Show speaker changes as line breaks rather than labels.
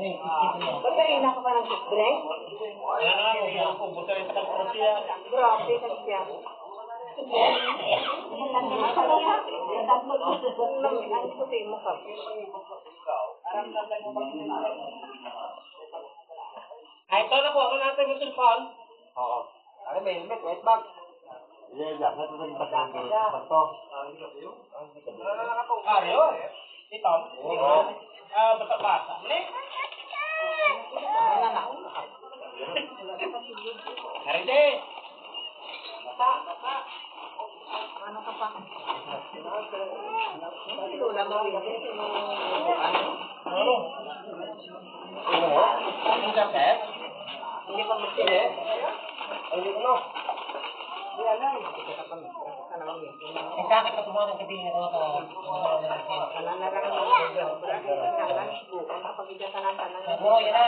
Ba't kanina ka pa ng drink?
Ano nga, kung ako, buto rin sa kalporsiya.
Grabe na siya. Ang puti mo ka.
Ay, ito na po, ano natin yung cellphone?
Oo. Ano ba helmet? White bag? Yeah, yeah. Natutunin pa sa akin. Pagto.
Ah, yun. Ito? Basta-basta. Haride! Basta!
Ano ka pa? Lula mo yun.
Ano? Ang kapet?
Hindi pa magsili.
Ay, dito no.
Hindi alam. Ano lang yun?
Ang kakit na tumawa ng kabihin ko sa...
Ano na lang ang mga. Wala na yung kanan. Bukan kapag igatan ng kanan.
Oo, yan na.